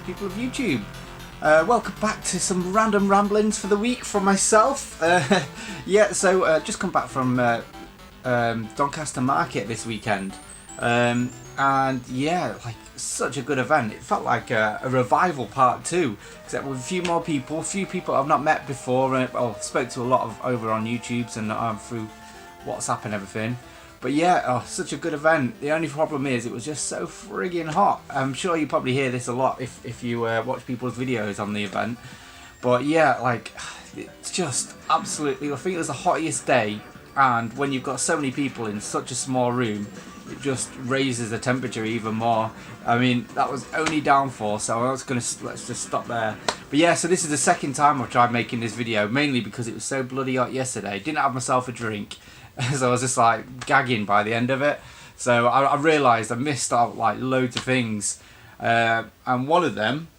people of YouTube. Welcome back to some random ramblings for the week from myself. Just come back from Doncaster Market this weekend. Such a good event. It felt like a revival part 2, except with a few more people, I've not met before, spoke to a lot of over on YouTube and through WhatsApp and everything. But yeah, such a good event. The only problem is it was just so friggin' hot. I'm sure you probably hear this a lot if you watch people's videos on the event. But yeah, it's just absolutely, I think it was the hottest day, and when you've got so many people in such a small room, it just raises the temperature even more. I mean, that was only downforce, so let's just stop there. But yeah, so this is the second time I've tried making this video, mainly because it was so bloody hot yesterday. Didn't have myself a drink. So I was just like gagging by the end of it. So I realised I missed out like loads of things. And one of them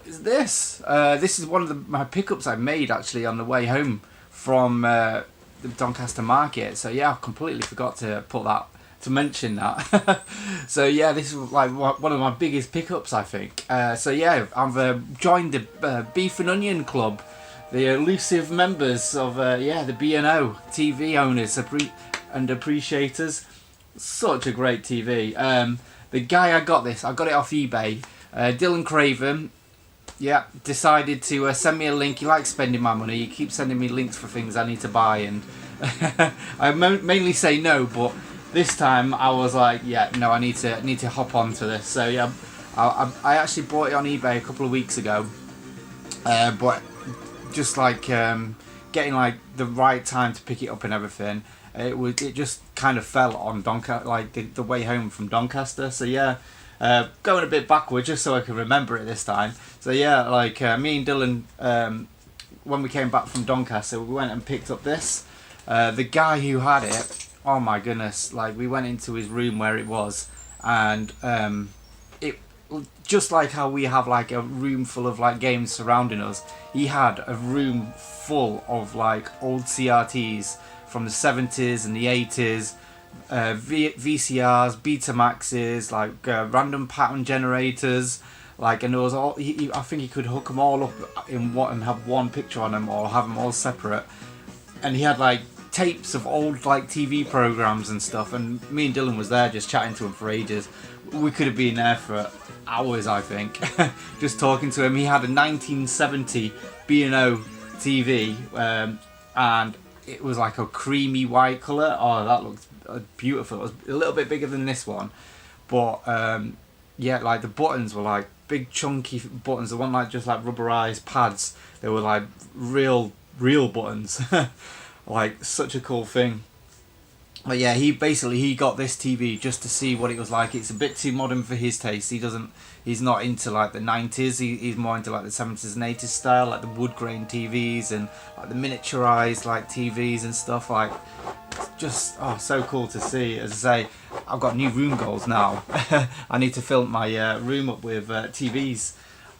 is this. This is one of my pickups I made actually on the way home from the Doncaster Market. So yeah, I completely forgot to mention that. So yeah, this is like one of my biggest pickups, I think. So yeah, I've joined the Beef and Onion Club. The elusive members of the B&O TV owners and appreciators. Such a great TV. The guy I got it off eBay, Dylan Craven, decided to send me a link. He likes spending my money. He keeps sending me links for things I need to buy, and I mainly say no, but this time I was like, no, I need to hop onto this. So yeah, I actually bought it on eBay a couple of weeks ago, but just getting like the right time to pick it up and everything, it just kind of fell on Doncaster, the way home from Doncaster. So yeah, going a bit backward just so I can remember it this time. So yeah, me and Dylan, when we came back from Doncaster, we went and picked up this. The guy who had it, oh my goodness, we went into his room where it was, and it just like how we have a room full of games surrounding us, he had a room full of old CRTs from the 70s and the 80s, VCRs, Betamaxes, random pattern generators, and there was all. I think he could hook them all up in one and have one picture on them, or have them all separate. And he had tapes of old TV programs and stuff. And me and Dylan was there just chatting to him for ages. We could have been there for hours, I think, just talking to him. He had a 1970 B&O TV, and it was a creamy white colour. Oh, that looked beautiful. It was a little bit bigger than this one, but the buttons were big chunky buttons. They weren't just rubberized pads. They were real buttons. Such a cool thing. But yeah, he got this TV just to see what it was like. It's a bit too modern for his taste. He's not into the 90s. He's more into the 70s and 80s style, the wood grain TVs and the miniaturized TVs and stuff. Just so cool to see. As I say, I've got new room goals now. I need to fill my room up with TVs.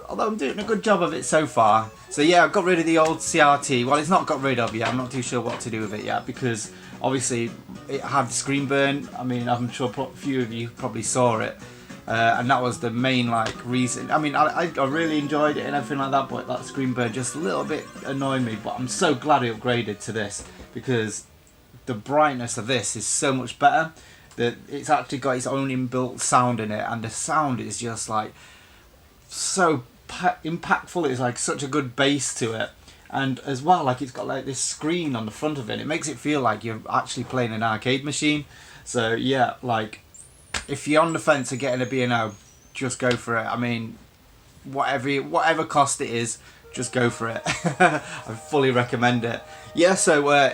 Although I'm doing a good job of it so far. So yeah, I got rid of the old CRT. Well, it's not got rid of yet. I'm not too sure what to do with it yet, because obviously it had screen burn. I mean, I'm sure a few of you probably saw it, and that was the main reason. I mean, I really enjoyed it and everything like that, but that screen burn just a little bit annoyed me. But I'm so glad I upgraded to this, because the brightness of this is so much better. That it's actually got its own inbuilt sound in it, and the sound is just so impactful. It's such a good bass to it, and as well it's got this screen on the front of it. It makes it feel like you're actually playing an arcade machine. So yeah, if you're on the fence of getting a B&O, just go for it. I mean, whatever cost it is, just go for it. I fully recommend it. Yeah, so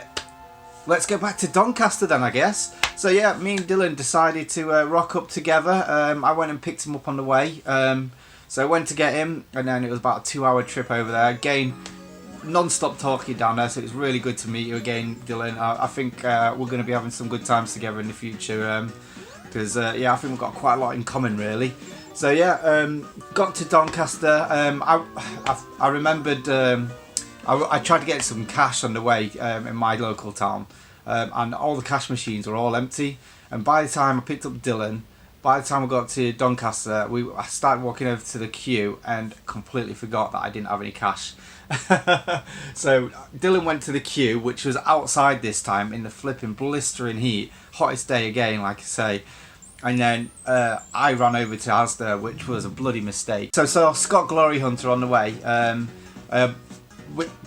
let's go back to Doncaster then, I guess. So yeah, me and Dylan decided to rock up together. I went and picked him up on the way. So I went to get him, and then it was about a 2-hour trip over there. Again, non-stop talking down there, so it was really good to meet you again, Dylan. I think we're going to be having some good times together in the future, because I think we've got quite a lot in common, really. So yeah, got to Doncaster. I remembered I tried to get some cash on the way in my local town, and all the cash machines were all empty. And by the time I picked up Dylan, by the time we got to Doncaster, I started walking over to the queue and completely forgot that I didn't have any cash. So Dylan went to the queue, which was outside this time in the flipping blistering heat, hottest day again, like I say. And then I ran over to Asda, which was a bloody mistake. So Scott GloryHunter on the way,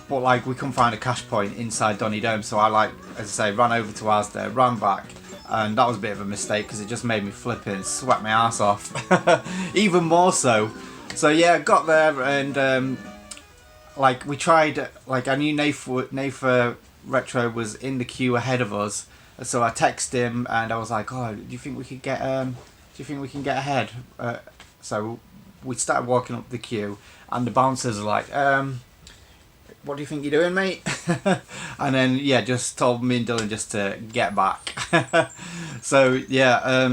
but like we couldn't find a cash point inside Donny Dome, so I, like, as I say, ran over to Asda, ran back, and that was a bit of a mistake because it just made me flipping sweat my ass off, even more so. So yeah, got there and like we tried, like I knew Nath Retro was in the queue ahead of us. So I texted him and I was like, "Oh, do you think we could get? Do you think we can get ahead?" So we started walking up the queue, and the bouncers are like, "What do you think you're doing, mate?" And then yeah, just told me and Dylan just to get back. So yeah,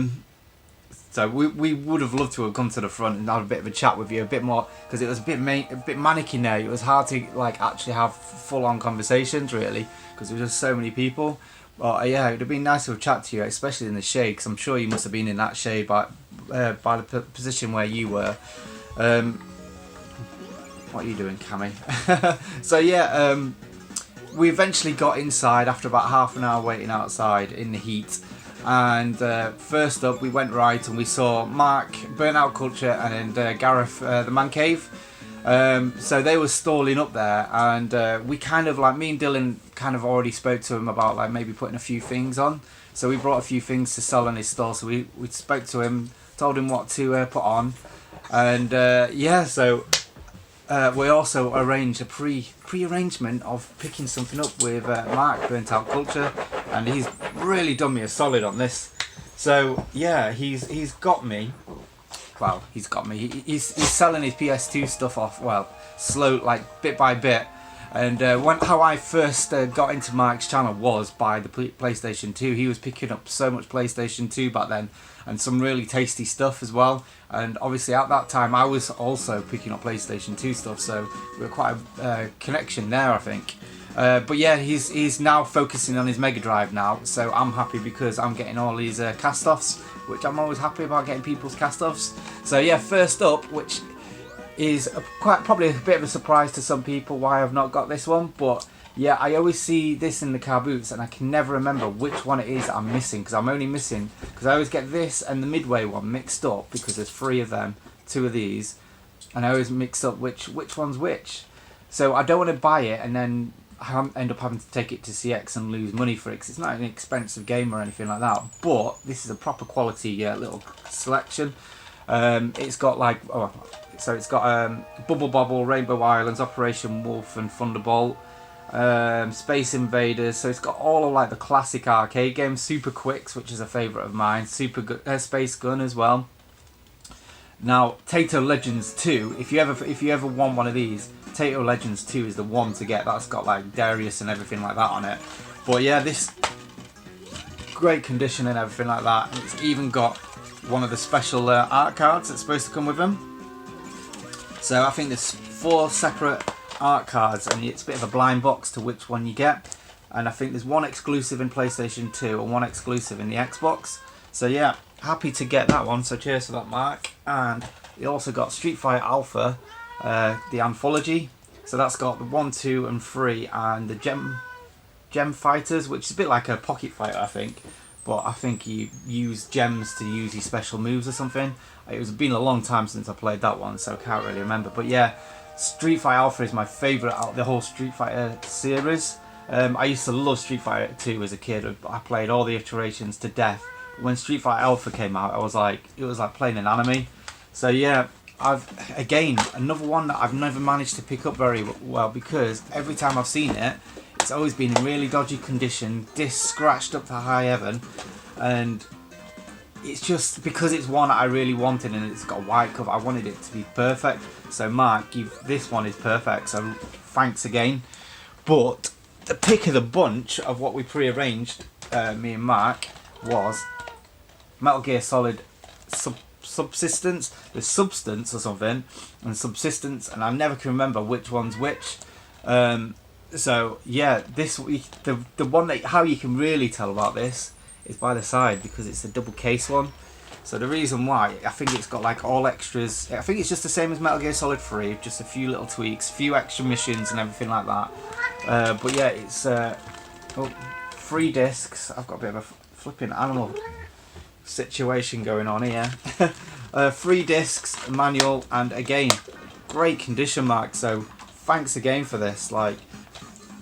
so we would have loved to have come to the front and had a bit of a chat with you, a bit more, because it was a bit manic in there. It was hard to like actually have full-on conversations really, because there was just so many people. Well, yeah, it would have been nice to have chat to you, especially in the shade, because I'm sure you must have been in that shade by the position where you were. What are you doing, Cammy? So yeah, we eventually got inside after about half an hour waiting outside in the heat. And first up, we went right and we saw Mark, Burnout Culture, and then Gareth, the Man Cave. So they were stalling up there, and we kind of, like, me and Dylan kind of already spoke to him about like maybe putting a few things on. So we brought a few things to sell on his stall. So we spoke to him, told him what to put on, and yeah. So we also arranged a pre-arrangement of picking something up with Mark, Burnt Out Culture, and he's really done me a solid on this. So yeah, he's got me. Well, he's got me. He's selling his PS2 stuff off, well, slow, like bit by bit. And how I first got into Mark's channel was by the PlayStation 2. He was picking up so much PlayStation 2 back then, and some really tasty stuff as well. And obviously at that time I was also picking up PlayStation 2 stuff, so we were quite a connection there, I think. But yeah, he's now focusing on his Mega Drive now, so I'm happy because I'm getting all these cast-offs, which I'm always happy about, getting people's cast-offs. So yeah, first up, which is probably a bit of a surprise to some people why I've not got this one, but yeah, I always see this in the car boots and I can never remember which one it is that I'm missing, because I'm only missing, because I always get this and the Midway one mixed up, because there's 3 of them, 2 of these, and I always mix up which one's which. So I don't want to buy it and then end up having to take it to CX and lose money for it, because it's not an expensive game or anything like that, but this is a proper quality little selection. It's got like, so it's got Bubble Bobble, Rainbow Islands, Operation Wolf and Thunderbolt, Space Invaders, so it's got all of like the classic arcade games, Super Quicks, which is a favourite of mine, Space Gun as well. Now, Tato Legends 2, if you ever want one of these, Tato Legends 2 is the one to get. That's got like Darius and everything like that on it. But yeah, this great condition and everything like that. And it's even got one of the special art cards that's supposed to come with them. So I think there's 4 separate art cards, and it's a bit of a blind box to which one you get. And I think there's one exclusive in PlayStation 2 and one exclusive in the Xbox. So yeah, happy to get that one. So cheers for that, Mark. And we also got Street Fighter Alpha, the anthology. So that's got the 1, 2, and 3, and the Gem Fighters, which is a bit like a Pocket Fighter, I think. But I think you use gems to use your special moves or something. It's been a long time since I played that one, so I can't really remember. But yeah, Street Fighter Alpha is my favourite out of the whole Street Fighter series. I used to love Street Fighter 2 as a kid. I played all the iterations to death. When Street Fighter Alpha came out, it was like playing an anime. So yeah, again, another one that I've never managed to pick up very well, because every time I've seen it, it's always been in really dodgy condition, disc scratched up to high heaven, and it's just because it's one that I really wanted and it's got a white cover, I wanted it to be perfect. So Mark, this one is perfect, so thanks again. But the pick of the bunch of what we pre-arranged, me and Mark, was Metal Gear Solid Subsistence, the Substance or something, and Subsistence, and I never can remember which one's which. So yeah, this week the one that how you can really tell about this is by the side, because it's the double case one. So the reason why, I think it's got like all extras. I think it's just the same as Metal Gear Solid 3, just a few little tweaks, a few extra missions and everything like that. But yeah, it's 3 discs. I've got a bit of a flipping animal situation going on here. 3 discs, manual, and again, great condition, Mark. So thanks again for this. Like,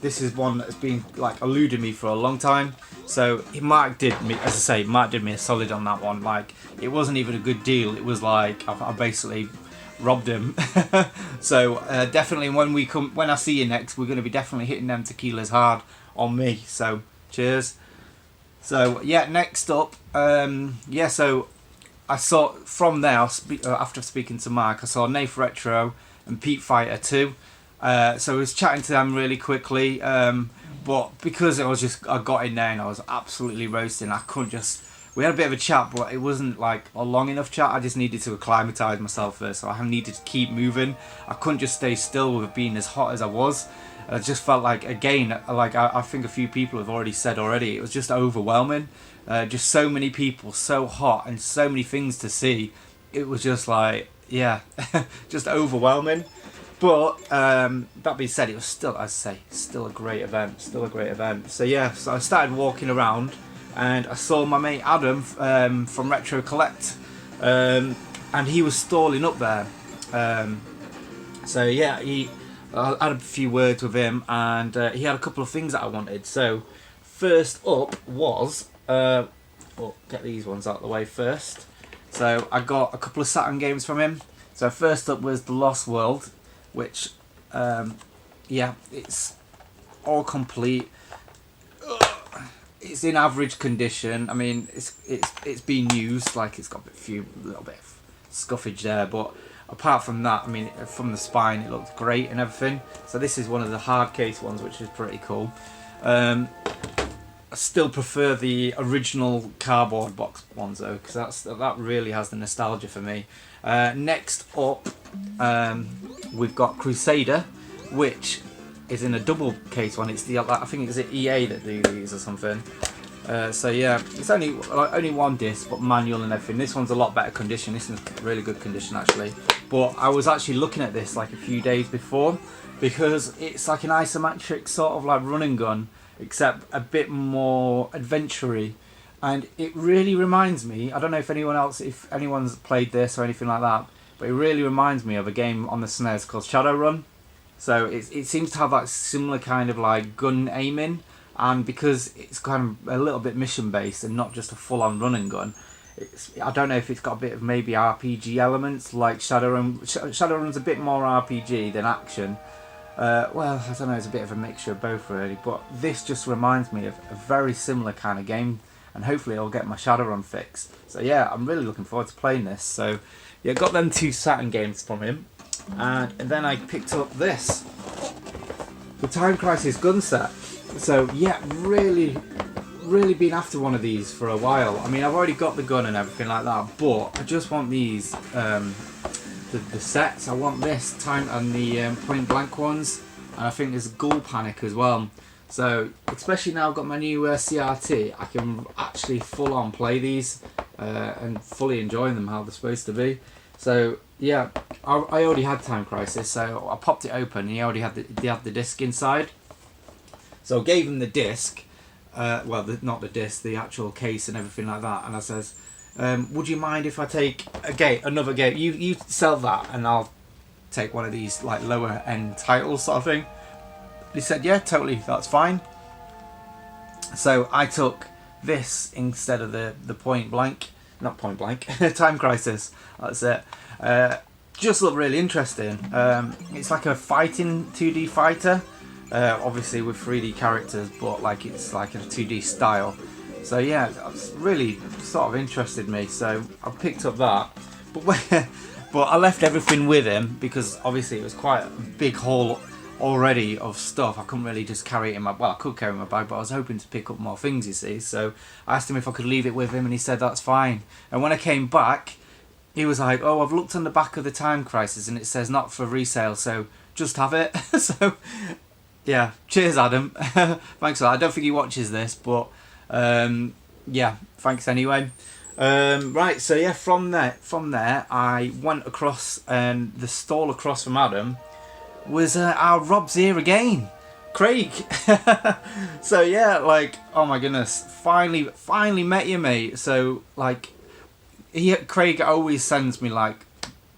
this is one that's been like eluding me for a long time. So Mark did me, as I say, Mark did me a solid on that one. Like, it wasn't even a good deal. It was like I basically robbed him. So definitely when I see you next, we're going to be definitely hitting them tequilas hard on me. So cheers. So yeah, next up, so I saw from there after speaking to Mark, I saw Nath Retro and Pete Fighter 2. So I was chatting to them really quickly. But because I got in there and I was absolutely roasting, I couldn't just. We had a bit of a chat, but it wasn't like a long enough chat. I just needed to acclimatise myself first, so I needed to keep moving. I couldn't just stay still with being as hot as I was. I just felt like, again, like I think a few people have already said already, it was just overwhelming. Just so many people, so hot, and so many things to see. It was just like, yeah, just overwhelming. But that being said, it was still, as I say, still a great event. So yeah, so I started walking around, and I saw my mate Adam from Retro Collect, and he was stalling up there. So yeah, I had a few words with him, and he had a couple of things that I wanted. So first up was, get these ones out of the way first. So I got a couple of Saturn games from him. So first up was The Lost World, which, it's all complete. It's in average condition. I mean, it's been used. Like, it's got a little bit of scuffage there, but apart from that, I mean, from the spine, it looks great and everything. So this is one of the hard case ones, which is pretty cool. I still prefer the original cardboard box ones though, because that really has the nostalgia for me. Next up, we've got Crusader, which is in a double case one. It's I think it's EA that do these or something. So yeah, it's only one disc, but manual and everything. This one's a lot better condition. This is really good condition actually. But I was actually looking at this like a few days before, because it's like an isometric sort of like run and gun, except a bit more adventure-y. And it really reminds me, I don't know if anyone's played this or anything like that, but it really reminds me of a game on the SNES called Shadowrun. So it seems to have that similar kind of like gun aiming, and because it's kind of a little bit mission based and not just a full on run and gun, I don't know if it's got a bit of maybe RPG elements like Shadowrun. Shadowrun's a bit more RPG than action. Well, I don't know, it's a bit of a mixture of both really, but this just reminds me of a very similar kind of game, and hopefully I'll get my Shadowrun fix. So yeah, I'm really looking forward to playing this. So yeah, got them 2 Saturn games from him, and then I picked up this, the Time Crisis gun set. So yeah, really been after one of these for a while. I mean, I've already got the gun and everything like that, but I just want these, the sets. I want this time and the point blank ones, and I think there's Ghoul Panic as well. So especially now I've got my new CRT, I can actually full on play these and fully enjoy them how they're supposed to be. So yeah, I already had Time Crisis, so I popped it open and he had the disc inside. So I gave him the disc, not the disc, the actual case and everything like that, and I says, would you mind if I take another game? You sell that and I'll take one of these like lower end titles sort of thing. He said, yeah, totally, that's fine. So I took this instead of the not point blank, Time Crisis. That's it. Just looked really interesting. It's like a fighting 2D fighter, obviously with 3D characters, but like it's like a 2D style. So yeah, it's really sort of interested me. So I picked up that, but I left everything with him because obviously it was quite a big haul already of stuff. I couldn't really just carry it in my, well, I could carry it in my bag, but I was hoping to pick up more things, you see. So I asked him if I could leave it with him, and he said that's fine. And when I came back, he was like, oh, I've looked on the back of the Time Crisis and it says not for resale, so just have it. So yeah, cheers Adam. Thanks for that. I don't think he watches this, but yeah, thanks anyway. Right, so yeah, from there, I went across, and the stall across from Adam was our Rob's here again, Craig. So yeah, like, oh my goodness, finally met you, mate. So like, Craig always sends me like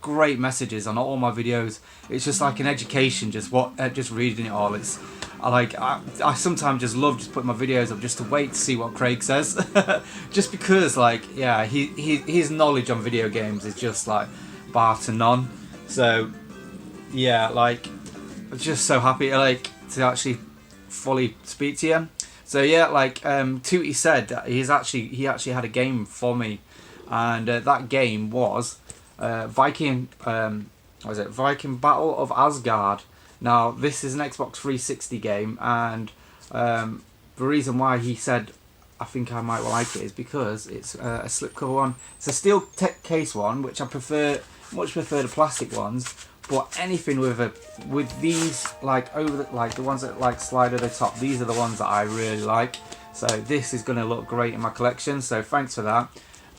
great messages on all my videos. It's just like an education, just reading it all. I sometimes just love just putting my videos up just to wait to see what Craig says. Just because, like, yeah, his knowledge on video games is just like bar to none. So yeah, like, I'm just so happy like to actually fully speak to you. So yeah, like, Tootie said that he actually had a game for me, and that game was Viking Battle of Asgard. Now, this is an Xbox 360 game, and the reason why he said I think I might like it is because it's a slipcover one. It's a steel case one, which I much prefer the plastic ones. But anything with these, like the ones that like slide at the top, these are the ones that I really like. So this is going to look great in my collection. So thanks for that.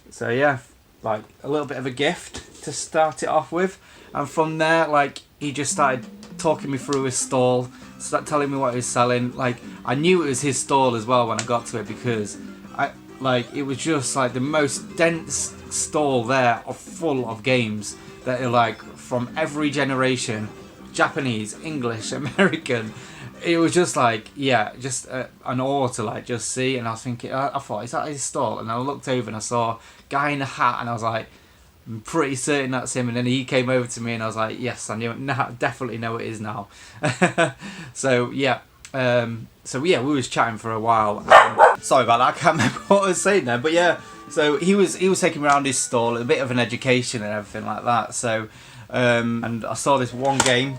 So yeah, like a little bit of a gift to start it off with, and from there, like, he just started talking me through his stall, start telling me what he was selling. Like, I knew it was his stall as well when I got to it, because it was just like the most dense stall there, full of games that are like from every generation, Japanese, English, American. It was just like, yeah, just an awe to like just see. And I was thinking, I thought, is that his stall? And I looked over and I saw a guy in a hat, and I was like, I'm pretty certain that's him. And then he came over to me, and I was like, yes, I knew it. Nah, definitely know it is now. So yeah, we was chatting for a while. Sorry about that, I can't remember what I was saying there, but yeah. So he was taking me around his stall, a bit of an education and everything like that. So and I saw this one game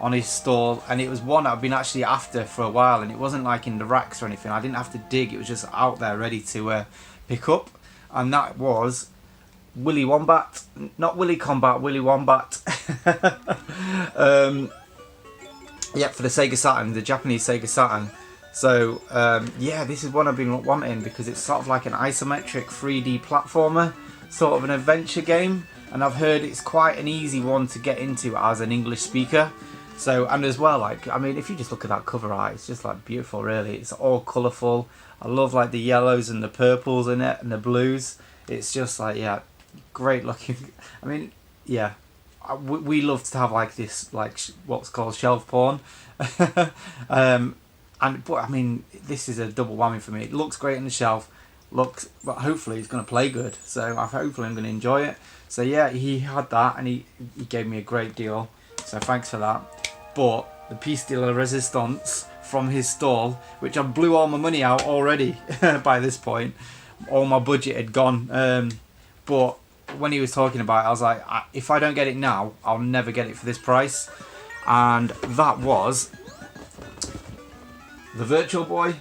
on his stall, and it was one I've been actually after for a while, and it wasn't like in the racks or anything. I didn't have to dig; it was just out there ready to pick up, and that was Willy Wombat, not Willy Combat, Willy Wombat. Yeah, for the Sega Saturn, the Japanese Sega Saturn. So yeah, this is one I've been wanting, because it's sort of like an isometric 3D platformer, sort of an adventure game, and I've heard it's quite an easy one to get into as an English speaker. So, and as well, like, I mean, if you just look at that cover art, it's just like beautiful, really. It's all colourful. I love like the yellows and the purples in it and the blues. It's just like, yeah, great looking. I mean, yeah, we love to have like this, like what's called shelf porn. But I mean, this is a double whammy for me. It looks great on the shelf, but hopefully it's going to play good. So hopefully I'm going to enjoy it. So yeah, he had that, and he gave me a great deal. So thanks for that. But the piece de la resistance from his stall, which I blew all my money out already by this point, all my budget had gone. But when he was talking about it, I was like, if I don't get it now, I'll never get it for this price. And that was the Virtual Boy.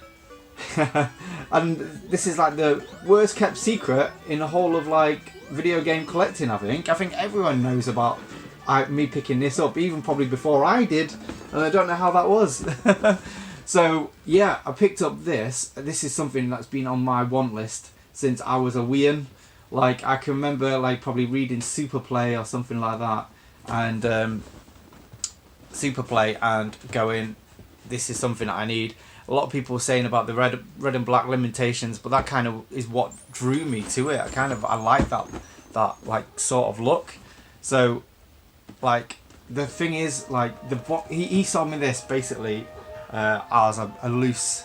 And this is like the worst kept secret in the whole of like video game collecting. I think everyone knows about me picking this up, even probably before I did, and I don't know how that was. So yeah, I picked up this. This is something that's been on my want list since I was a weean. Like, I can remember like probably reading Superplay or something like that, and Superplay, and going, this is something that I need. A lot of people were saying about the red and black limitations, but that kind of is what drew me to it. I like that like sort of look. So like, the thing is, like, he sold me this basically as a loose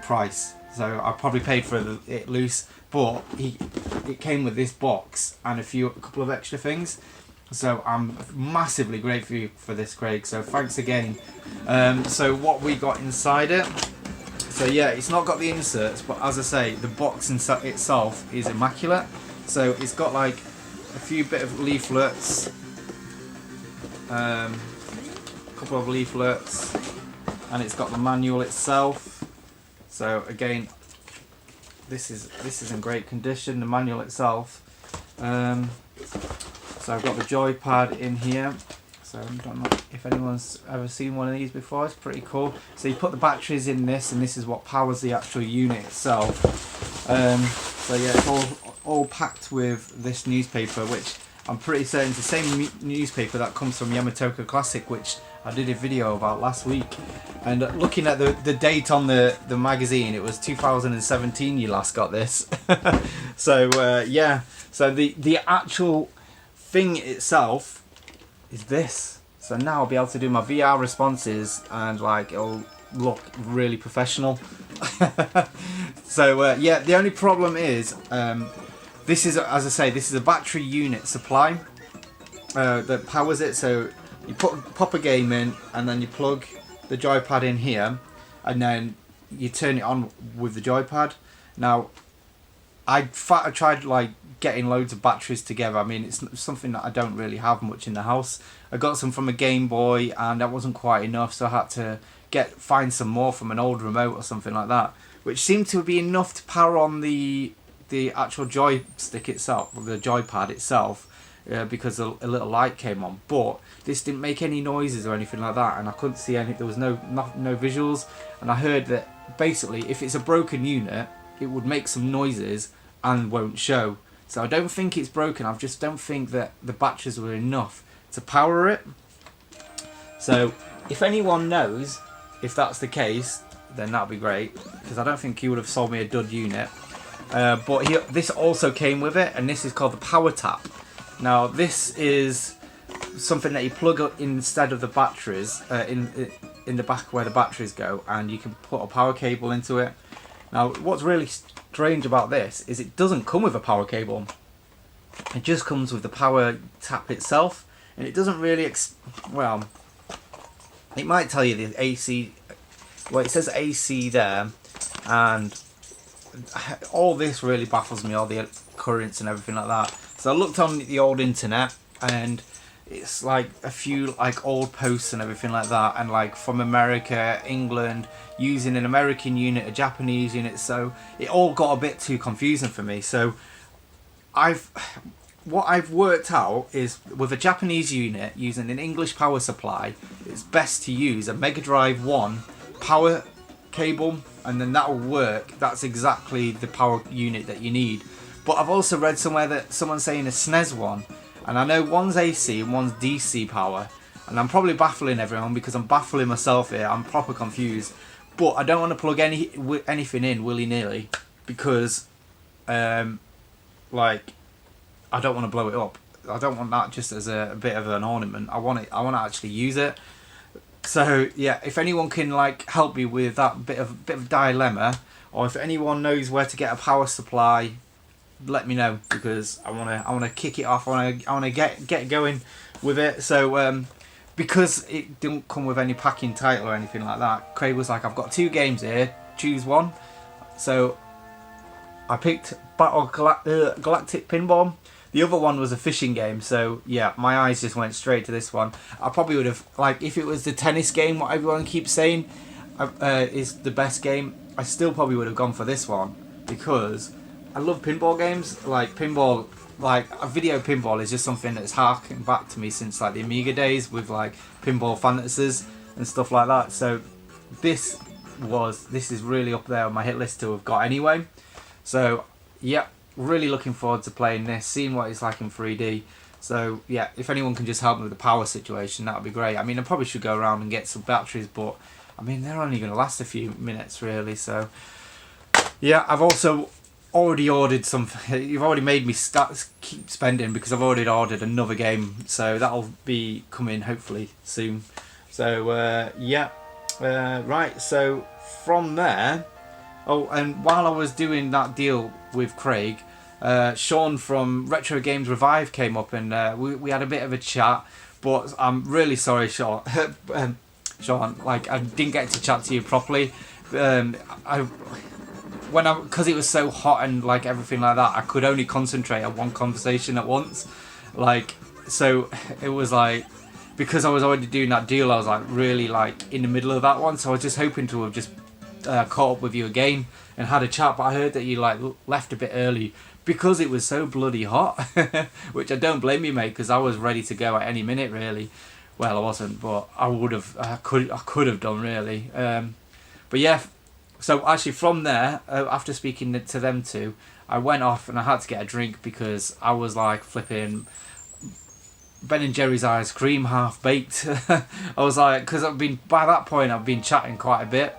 price. So I probably paid for it loose, but it came with this box and a couple of extra things. So I'm massively grateful for this, Craig. So thanks again. So what we got inside it. So yeah, it's not got the inserts, but as I say, the box itself is immaculate. So it's got like a few bit of leaflets, a couple of leaflets, and it's got the manual itself. So again, this is in great condition, the manual itself. So I've got the joypad in here. So I don't know if anyone's ever seen one of these before. It's pretty cool. So you put the batteries in this, and this is what powers the actual unit itself. So yeah, all packed with this newspaper, which I'm pretty certain is the same newspaper that comes from Yamatoko Classic, which I did a video about last week. And looking at the date on the magazine, it was 2017 you last got this. So yeah, so the actual thing itself is this. So now I'll be able to do my VR responses and like it'll look really professional. So yeah, the only problem is this is, as I say, this is a battery unit supply that powers it. So you pop a game in and then you plug the joypad in here and then you turn it on with the joypad. Now I tried like getting loads of batteries together. I mean, it's something that I don't really have much in the house. I got some from a Game Boy and that wasn't quite enough, so I had to find some more from an old remote or something like that, which seemed to be enough to power on the actual joystick itself, or the joypad itself, because a little light came on. But this didn't make any noises or anything like that, and I couldn't see any. There was no visuals, and I heard that basically if it's a broken unit, it would make some noises and won't show. So I don't think it's broken. I just don't think that the batteries were enough to power it. So if anyone knows if that's the case, then that'd be great, because I don't think he would have sold me a dud unit. But this also came with it, and this is called the power tap. Now this is something that you plug in instead of the batteries in the back where the batteries go, and you can put a power cable into it. Now what's really strange about this is it doesn't come with a power cable. It just comes with the power tap itself, and it doesn't really well, it might tell you the AC. Well, it says AC there, and all this really baffles me, all the currents and everything like that. So I looked on the old internet, and it's like a few like old posts and everything like that, and like from America, England, using an American unit, a Japanese unit. So it all got a bit too confusing for me. So what I've worked out is with a Japanese unit using an English power supply, it's best to use a Mega Drive 1 power cable, and then that will work. That's exactly the power unit that you need. But I've also read somewhere that someone's saying a SNES one, and I know one's AC and one's DC power, and I'm probably baffling everyone because I'm baffling myself here. I'm proper confused, but I don't want to plug anything in willy-nilly because like I don't want to blow it up. I don't want that just as a bit of an ornament. I want to actually use it. So yeah, if anyone can like help me with that bit of dilemma, or if anyone knows where to get a power supply, let me know, because I want to kick it off. I want to get going with it. So because it didn't come with any packing title or anything like that, Craig was like, I've got 2 games here, choose one. So I picked Galactic Pinball. The other one was a fishing game, so yeah, my eyes just went straight to this one. I probably would have, like, if it was the tennis game, what everyone keeps saying is the best game, I still probably would have gone for this one, because I love pinball games. Like pinball, like a video pinball is just something that's harking back to me since like the Amiga days with like pinball fantasies and stuff like that. So this is really up there on my hit list to have got anyway. So yeah, really looking forward to playing this, seeing what it's like in 3D. So yeah, if anyone can just help me with the power situation, that would be great. I mean, I probably should go around and get some batteries, but I mean, they're only going to last a few minutes really. So yeah, I've also already ordered something. You've already made me keep spending, because I've already ordered another game, so that'll be coming hopefully soon. So yeah, right, so from there, oh, and while I was doing that deal with Craig, Sean from Retro Games Revive came up, and we had a bit of a chat. But I'm really sorry, Sean. Sean, like, I didn't get to chat to you properly. Because it was so hot and like everything like that, I could only concentrate on one conversation at once. Like, so it was like, because I was already doing that deal, I was like really like in the middle of that one. So I was just hoping to have just caught up with you again and had a chat. But I heard that you like left a bit early because it was so bloody hot, which I don't blame you, mate, because I was ready to go at any minute really. Well, I wasn't, but I could have done really. But yeah, So actually from there, after speaking to them two, I went off and I had to get a drink because I was like flipping Ben and Jerry's ice cream half baked. I was like, because by that point I've been chatting quite a bit,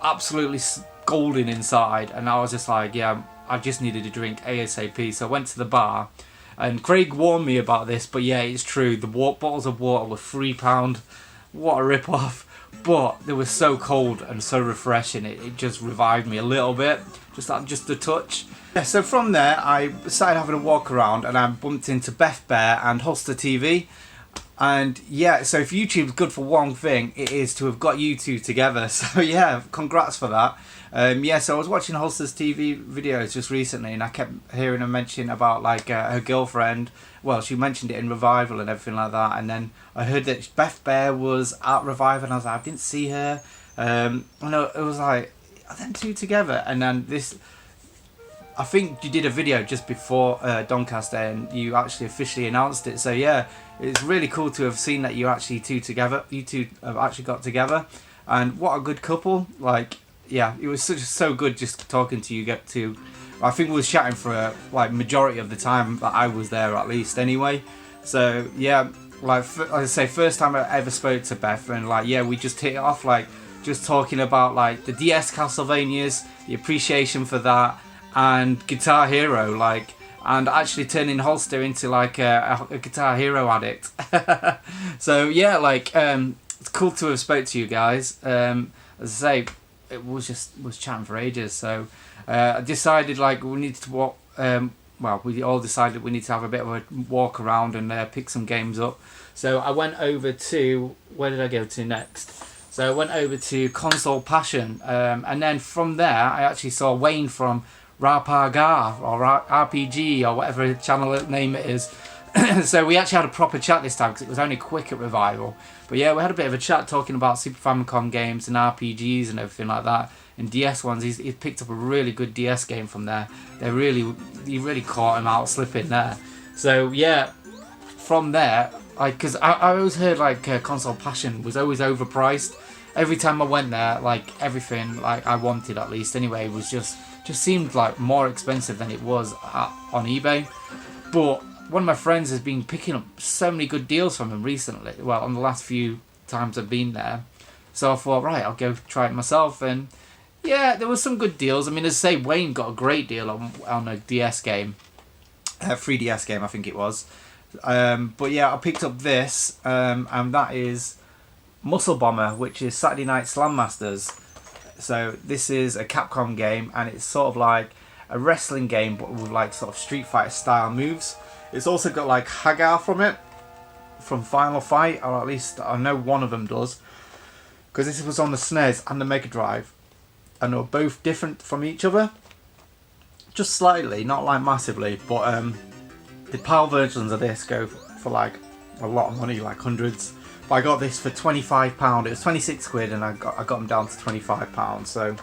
absolutely scalding inside, and I was just like, yeah, I just needed a drink ASAP. So I went to the bar, and Craig warned me about this, but yeah, it's true. The bottles of water were £3. What a rip off! But they were so cold and so refreshing. It just revived me a little bit, just a touch. Yeah, so from there I started having a walk around, and I bumped into Beth Bear and Holster TV. And yeah, so if YouTube's good for one thing, it is to have got you two together. So yeah, congrats for that. Yeah, so I was watching Holster's TV videos just recently, and I kept hearing her mention about like her girlfriend. Well, she mentioned it in Revival and everything like that. And then I heard that Beth Bear was at Revival, and I was like, I didn't see her. I know it was like, are them two together? And then this, I think you did a video just before Doncaster, and you actually officially announced it. So yeah, it's really cool to have seen that you actually together. You two have actually got together, and what a good couple! Like, yeah, it was so good just talking to you. I think we was chatting for like majority of the time that I was there, at least anyway. So yeah, like I say, first time I ever spoke to Beth, and like yeah, we just hit it off, like just talking about like the DS Castlevanias, the appreciation for that, and Guitar Hero, like, and actually turning Holster into like a Guitar Hero addict. So yeah, like it's cool to have spoke to you guys. As I say, it was chatting for ages. So I decided like we needed to walk. Well, we all decided we need to have a bit of a walk around and pick some games up. So I went over to, where did I go to next? So I went over to Console Passion, and then from there I actually saw Wayne from Rapagar or RPG or whatever channel name it is. So we actually had a proper chat this time because it was only quick at Revival. But yeah, we had a bit of a chat talking about Super Famicom games and RPGs and everything like that, and DS ones. He's picked up a really good DS game from there. He really caught him out slipping there. So yeah, from there, because I always heard like Console Passion was always overpriced. Every time I went there, like everything like I wanted, at least anyway, was just seemed like more expensive than it was on eBay. But one of my friends has been picking up so many good deals from him recently. Well, on the last few times I've been there. So I thought, right, I'll go try it myself. And yeah, there was some good deals. I mean, as I say, Wayne got a great deal on a DS game. 3DS game, I think it was. But yeah, I picked up this, and that is Muscle Bomber, which is Saturday Night Slam Masters. So this is a Capcom game, and it's sort of like a wrestling game, but with like sort of Street Fighter style moves. It's also got like Hagar from Final Fight, or at least I know one of them does, because this was on the SNES and the Mega Drive, and they were both different from each other, just slightly, not like massively. But the PAL versions of this go for like a lot of money, like hundreds. But I got this for £25. It was 26 quid, and I got them down to £25. So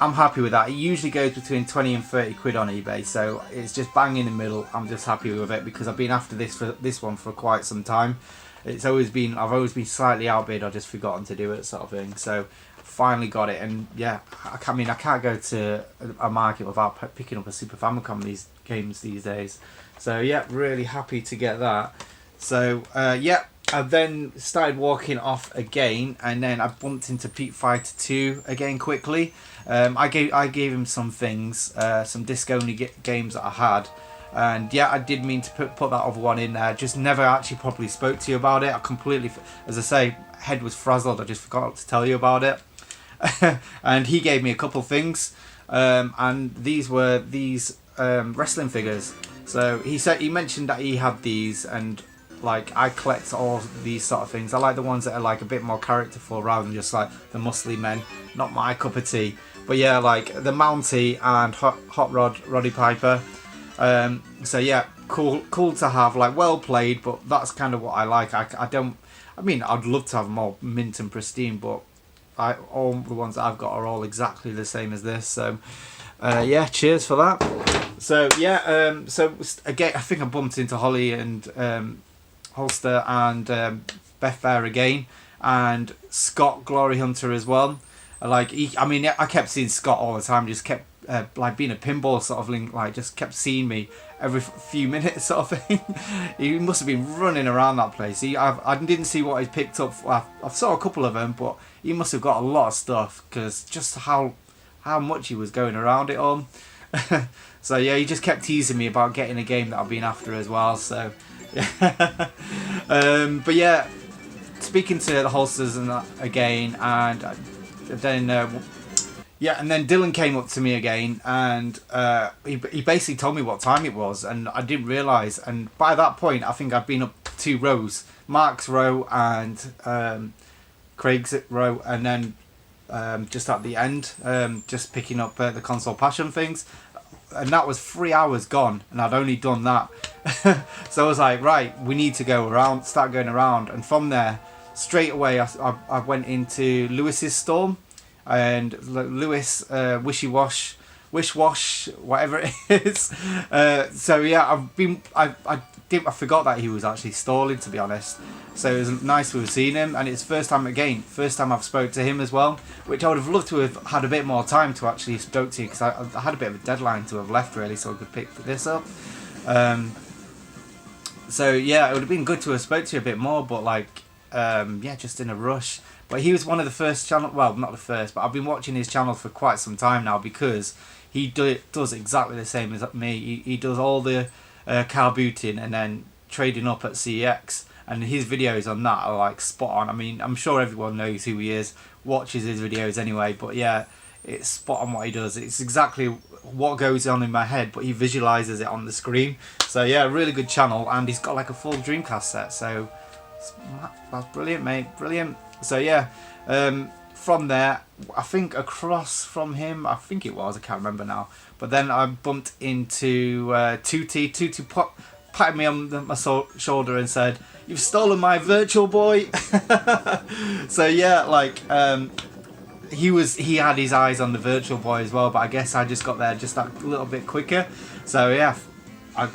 I'm happy with that. It usually goes between 20 and 30 quid on eBay, so it's just bang in the middle. I'm just happy with it because I've been after this one for quite some time. I've always been slightly outbid or just forgotten to do it, sort of thing. So finally got it, and yeah, I can't go to a market without picking up a Super Famicom games these days. So yeah, really happy to get that. So yeah, I then started walking off again, and then I bumped into Pete Fighter 2 again quickly. I gave him some things, some disc-only games that I had, and yeah, I did mean to put that other one in there. Just never actually properly spoke to you about it. I completely, as I say, head was frazzled. I just forgot to tell you about it. And he gave me a couple things, and these were wrestling figures. So he mentioned that he had these, and like I collect all these sort of things. I like the ones that are like a bit more characterful rather than just like the muscly men. Not my cup of tea. But yeah, like the Mountie and Hot Rod Roddy Piper. So yeah, cool to have. Like well played, but that's kind of what I like. I mean, I'd love to have more mint and pristine, but all the ones that I've got are all exactly the same as this. So yeah, cheers for that. So yeah, so again, I think I bumped into Holly and Holster and Beth Bear again, and Scott GloryHunter as well. Like I mean, I kept seeing Scott all the time. Just kept like being a pinball sort of link. Like just kept seeing me every few minutes sort of thing. He must have been running around that place. I didn't see what he picked up. I saw a couple of them, but he must have got a lot of stuff because just how much he was going around it all. So yeah, he just kept teasing me about getting a game that I've been after as well. So yeah. But yeah, speaking to the holsters and that again, and then yeah, and then Dylan came up to me again, and he basically told me what time it was, and I didn't realise. And by that point, I think I'd been up 2 rows, Mark's row and Craig's row, and then just at the end, just picking up the console passion things. And that was 3 hours gone, and I'd only done that. So I was like, right, we need to go around, start going around. And from there, straight away, I went into Lewis's store, and Lewis, Wish Wash, whatever it is. So yeah, I forgot that he was actually stalling, to be honest. So it was nice to have seen him, and it's first time I've spoke to him as well, which I would have loved to have had a bit more time to actually spoke to, because I had a bit of a deadline to have left really, so I could pick this up. So yeah, it would have been good to have spoke to you a bit more, but like yeah, just in a rush. But he was one of the first channel, well, not the first, but I've been watching his channel for quite some time now, because he does exactly the same as me. He does all the car booting and then trading up at CX, and his videos on that are like spot on. I mean, I'm sure everyone knows who he is, watches his videos anyway, but yeah, it's spot on what he does. It's exactly what goes on in my head, but he visualizes it on the screen. So yeah, really good channel, and he's got like a full Dreamcast set, so that's brilliant, mate, brilliant. So yeah, from there, I think across from him, I think it was, I can't remember now, but then I bumped into Tutti patted me on my shoulder and said, "You've stolen my Virtual Boy." So yeah, like he had his eyes on the Virtual Boy as well, but I guess I just got there just that little bit quicker. So yeah, I'm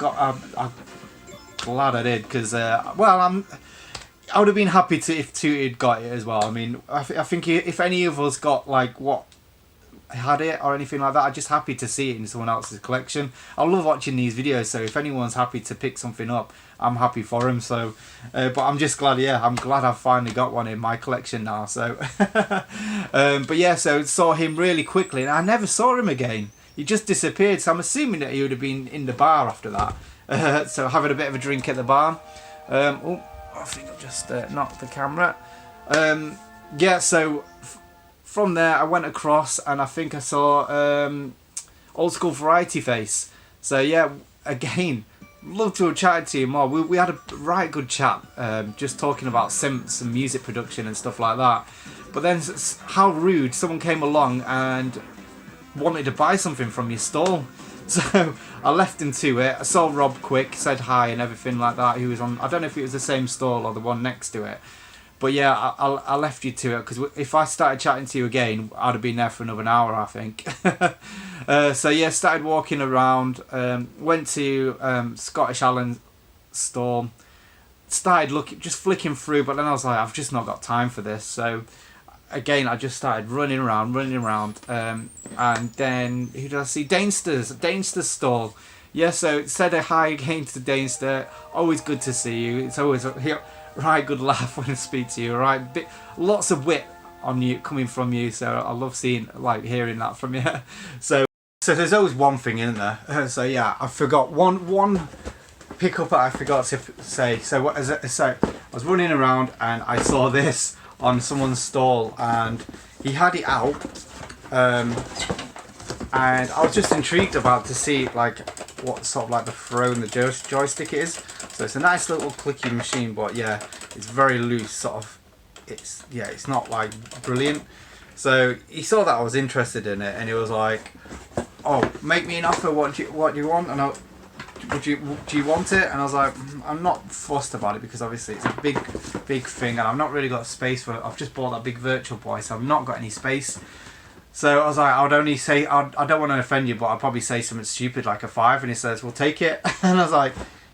glad I did, because well, I would have been happy if Tutti had got it as well. I mean, I think if any of us got like what had it or anything like that, I'm just happy to see it in someone else's collection. I love watching these videos, so if anyone's happy to pick something up, I'm happy for him. So but I'm just glad, yeah, I'm glad I've finally got one in my collection now. So but yeah, so saw him really quickly, and I never saw him again. He just disappeared, so I'm assuming that he would have been in the bar after that. So having a bit of a drink at the bar. Oh, I think I've just knocked the camera. Yeah, so from there I went across, and I think I saw Old School Variety Face. So yeah, again, love to have chatted to you more. We had a right good chat, just talking about synths and music production and stuff like that. But then how rude, someone came along and wanted to buy something from your stall. So I left him to it. I saw Rob quick, said hi and everything like that. He was on, I don't know if it was the same stall or the one next to it. But yeah, I left you to it, because if I started chatting to you again, I'd have been there for another hour, I think. So yeah, started walking around, went to Scottish Allen's store, started looking, just flicking through, but then I was like, I've just not got time for this. So again, I just started running around, and then who did I see? Danester's stall. Yeah, so said a hi again to Danester. Always good to see you. It's always a right good laugh when I speak to you. Right, lots of wit on you coming from you. So I love hearing that from you. So there's always one thing in there. So yeah, I forgot one pickup that I forgot to say. So I was running around and I saw this on someone's stall, and he had it out, and I was just intrigued about to see like what sort of like the throw and the joystick is. So it's a nice little clicky machine, but yeah, it's very loose sort of. It's not like brilliant. So he saw that I was interested in it, and he was like, "Oh, make me an offer. What do you want?" And do you want it? And I was like, I'm not fussed about it, because obviously it's a big thing, and I've not really got space for it. I've just bought that big Virtual Boy, so I've not got any space. So I was like, I would only say, I don't want to offend you, but I'd probably say something stupid like a $5, and he says, "Well, take it." And I was like,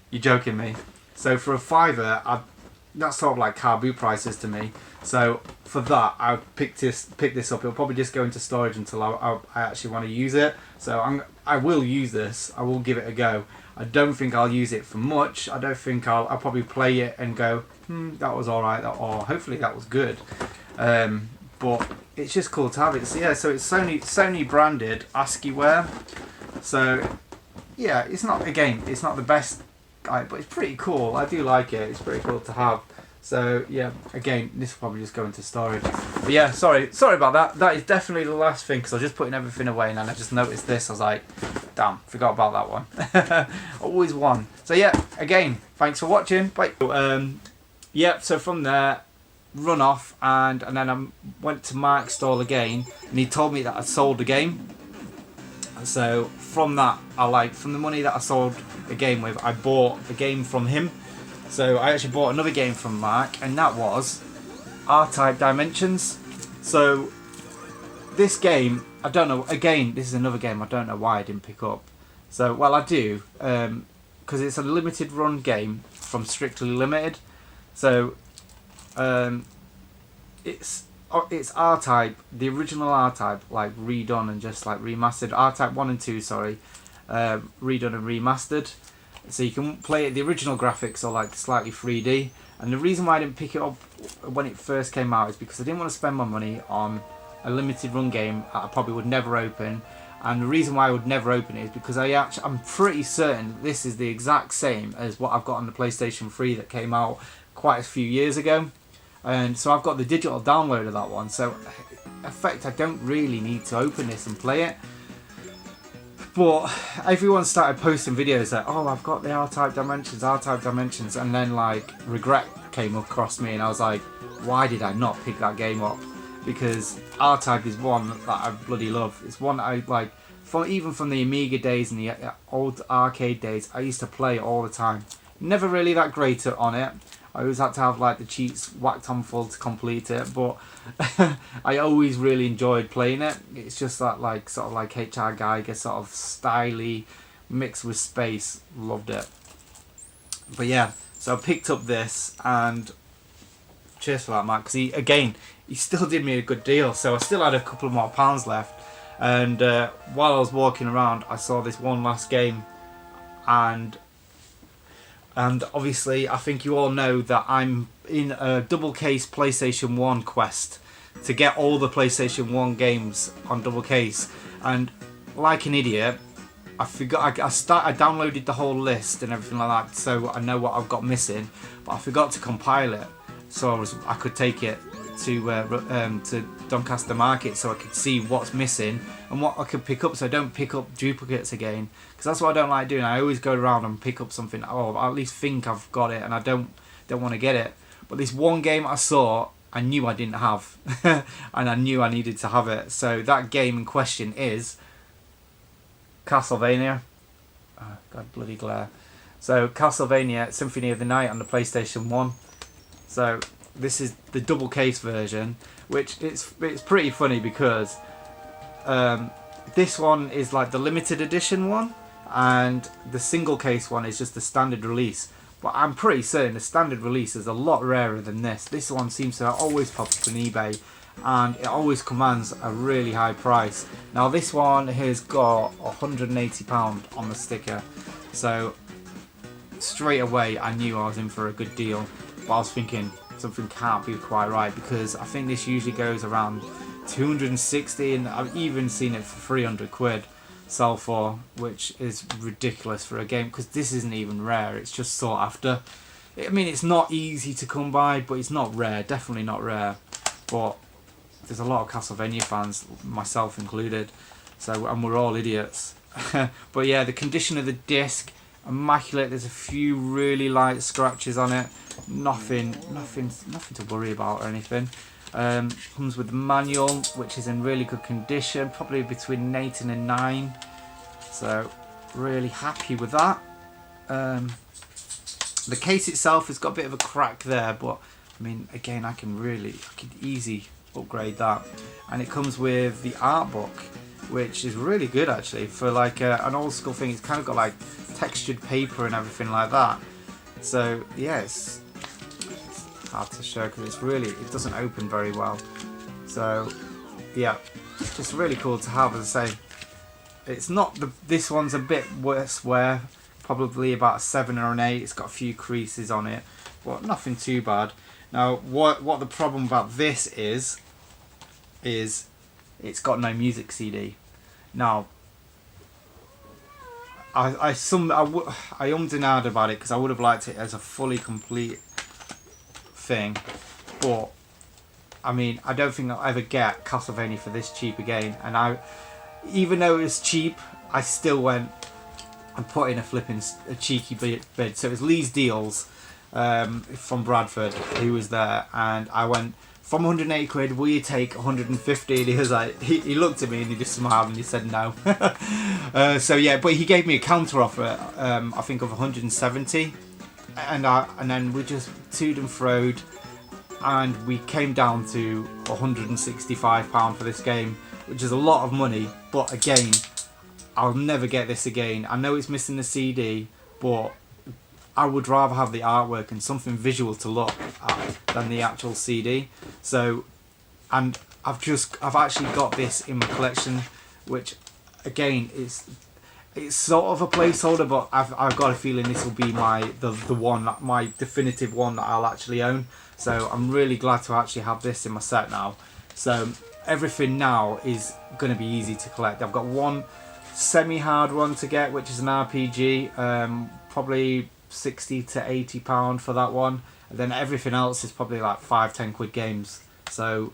"You're joking me." So for a $5, that's sort of like car boot prices to me. So for that, I pick this up. It'll probably just go into storage until I actually want to use it. So I will use this. I will give it a go. I don't think I'll use it for much. I don't think I'll probably play it and go, that was alright, or hopefully that was good. But it's just cool to have it. So yeah, so it's Sony branded ASCII-ware. So yeah, it's not the best, but it's pretty cool. I do like it. It's pretty cool to have. So yeah, again, this will probably just go into storage. But yeah, sorry about that. That is definitely the last thing, because I was just putting everything away and then I just noticed this. I was like, damn, forgot about that one. Always one. So yeah, again, thanks for watching. Bye. Yeah, so from there, run off and then I went to Mark's stall again, and he told me that I'd sold the game. So from that, from the money that I sold the game with, I bought the game from him. So I actually bought another game from Mark, and that was R-Type Dimensions. So this game, I don't know, again, this is another game I don't know why I didn't pick up. So, well, I do, because it's a limited run game from Strictly Limited. So it's R-Type, the original R-Type, like redone and just like remastered. R-Type 1 and 2, sorry, redone and remastered. So you can play it, the original graphics are like slightly 3D. And the reason why I didn't pick it up when it first came out is because I didn't want to spend my money on a limited run game that I probably would never open. And the reason why I would never open it is because I'm pretty certain this is the exact same as what I've got on the PlayStation 3 that came out quite a few years ago. And so I've got the digital download of that one. So in effect, I don't really need to open this and play it. But everyone started posting videos like, oh, I've got the R-Type Dimensions, and then like regret came across me, and I was like, why did I not pick that game up? Because R-Type is one that I bloody love. It's one that I like, even from the Amiga days and the old arcade days, I used to play it all the time. Never really that great on it. I always had to have like the cheats whacked on full to complete it, but I always really enjoyed playing it. It's just that like sort of like HR Geiger sort of styly mixed with space. Loved it. But yeah, so I picked up this, and cheers for that, Matt, because he still did me a good deal. So I still had a couple more pounds left, and while I was walking around, I saw this one last game, and obviously, I think you all know that I'm in a double case PlayStation 1 quest to get all the PlayStation 1 games on double case. And like an idiot, I forgot. I downloaded the whole list and everything like that, so I know what I've got missing. But I forgot to compile it, so I could take it to Doncaster Market, so I could see what's missing and what I could pick up, so I don't pick up duplicates again, because that's what I don't like doing. I always go around and pick up something, I at least think I've got it, and I don't want to get it. But this one game I saw, I knew I didn't have and I knew I needed to have it. So that game in question is Castlevania. Oh, God, bloody glare. So Castlevania Symphony of the Night on the PlayStation 1. So this is the double case version, which it's pretty funny because this one is like the limited edition one, and the single case one is just the standard release. But I'm pretty certain the standard release is a lot rarer than this. This one seems to always pop up on eBay, and it always commands a really high price. Now this one has got £180 on the sticker, so straight away I knew I was in for a good deal. But I was thinking something can't be quite right, because I think this usually goes around 260, and I've even seen it for 300 quid sell for, which is ridiculous for a game, because this isn't even rare, it's just sought after. I mean, it's not easy to come by, but it's not rare, definitely not rare. But there's a lot of Castlevania fans, myself included, so, and we're all idiots. But yeah, the condition of the disc, immaculate. There's a few really light scratches on it, nothing to worry about or anything. Comes with the manual, which is in really good condition, probably between an 8 and a 9, so really happy with that. The case itself has got a bit of a crack there, but I mean, again, I could easy upgrade that. And it comes with the art book, which is really good actually for like an old school thing. It's kind of got like textured paper and everything like that. So yeah, it's hard to show because it doesn't open very well. So yeah, just really cool to have. As I say, it's not this one's a bit worse wear, probably about a 7 or an 8. It's got a few creases on it, but nothing too bad. Now what the problem about this is it's got no music CD. Now I ummed and ahed about it because I would have liked it as a fully complete thing, but I mean, I don't think I'll ever get Castlevania for this cheap again. And even though it was cheap, I still went and put in a cheeky bid. So it was Lee's Deals from Bradford who was there, and I went, from 180 quid, will you take 150? And he was like, he looked at me and he just smiled and he said no. So yeah, but he gave me a counter offer, I think of 170, and then we just toed and froed, and we came down to £165 for this game, which is a lot of money. But again, I'll never get this again. I know it's missing the CD, but I would rather have the artwork and something visual to look at than the actual CD. So, and I've actually got this in my collection, which again it's sort of a placeholder, but I've got a feeling this will be my definitive one that I'll actually own. So I'm really glad to actually have this in my set now. So everything now is going to be easy to collect. I've got one semi-hard one to get, which is an RPG, probably 60 to 80 pound for that one, and then everything else is probably like 5-10 quid games. So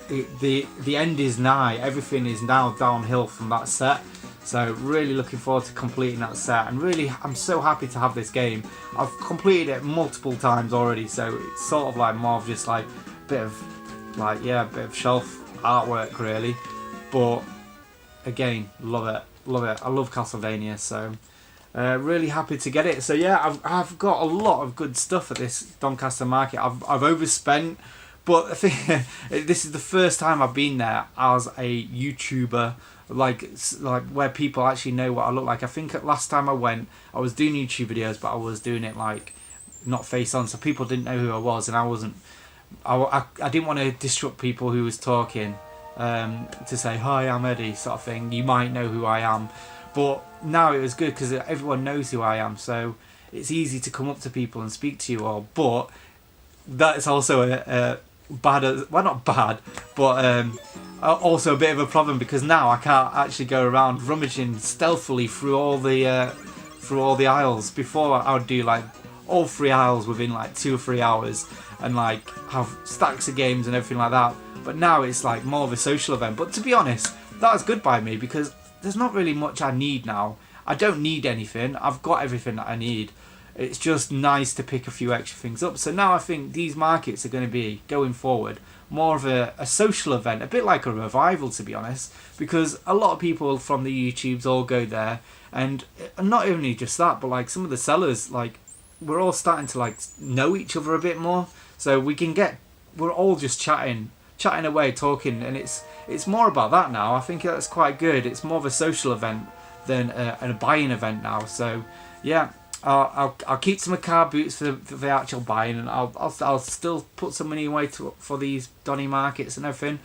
the end is nigh. Everything is now downhill from that set. So really looking forward to completing that set, and really I'm so happy to have this game. I've completed it multiple times already, so it's sort of like more of just like a bit of shelf artwork really. But again, love it. I love Castlevania, so really happy to get it. So yeah, I've got a lot of good stuff at this Doncaster market. I've overspent, but I think this is the first time I've been there as a YouTuber, like where people actually know what I look like. I think last time I went, I was doing YouTube videos, but I was doing it like not face on, so people didn't know who I was, and I didn't want to disrupt people who was talking to say hi, I'm Eddie sort of thing. You might know who I am. But now it was good because everyone knows who I am, so it's easy to come up to people and speak to you all. But that's also a bad, well, not bad, but also a bit of a problem, because now I can't actually go around rummaging stealthily through all the aisles. Before I would do like all 3 aisles within like 2 or 3 hours and like have stacks of games and everything like that. But now it's like more of a social event. But to be honest, that was good by me, because there's not really much I need now. I don't need anything. I've got everything that I need. It's just nice to pick a few extra things up. So now I think these markets are going to be, going forward, more of a social event, a bit like a revival, to be honest, because a lot of people from the YouTubes all go there, and not only just that, but like some of the sellers, like we're all starting to like know each other a bit more, so we're all just chatting away, talking, and it's more about that now. I think that's quite good. It's more of a social event than a buying event now. So yeah, I'll keep some of car boots for the actual buying, and I'll still put some money away for these Donny markets and everything.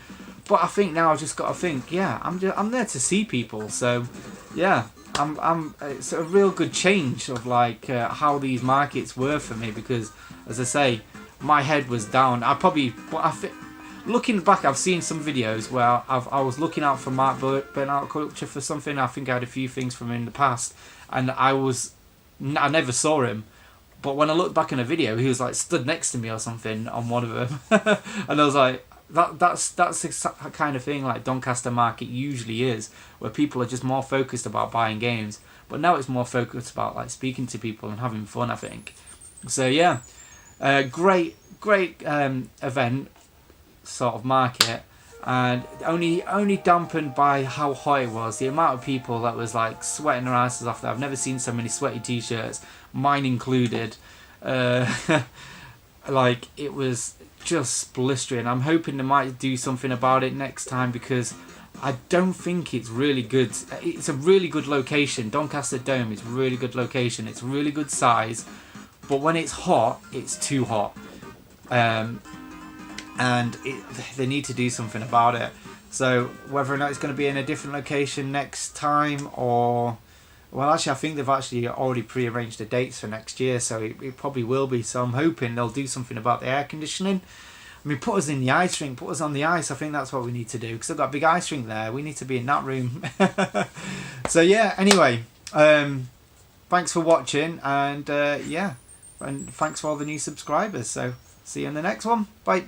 But I think now I've just got to think, yeah, I'm there to see people. So yeah, it's a real good change of like how these markets were for me, because as I say, my head was down. Looking back, I've seen some videos where I was looking out for Mark Burnout Culture for something. I think I had a few things from him in the past, and I never saw him. But when I looked back in a video, he was like stood next to me or something on one of them, and I was like, that's the kind of thing like Doncaster Market usually is, where people are just more focused about buying games. But now it's more focused about like speaking to people and having fun, I think. So yeah, great event sort of market, and only dampened by how hot it was. The amount of people that was like sweating their asses off there. I've never seen so many sweaty t-shirts, mine included. Like it was just blistering. I'm hoping they might do something about it next time, because I don't think it's really good. It's a really good location. Doncaster Dome is a really good location. It's a really good size, but when it's hot, it's too hot. and they need to do something about it. So whether or not it's going to be in a different location next time, or well, actually I think they've actually already pre-arranged the dates for next year, so it probably will be. So I'm hoping they'll do something about the air conditioning. I mean, put us in the ice rink, put us on the ice. I think that's what we need to do, because I've got a big ice rink there. We need to be in that room. So yeah, anyway, thanks for watching, and yeah, and thanks for all the new subscribers. So see you in the next one. Bye.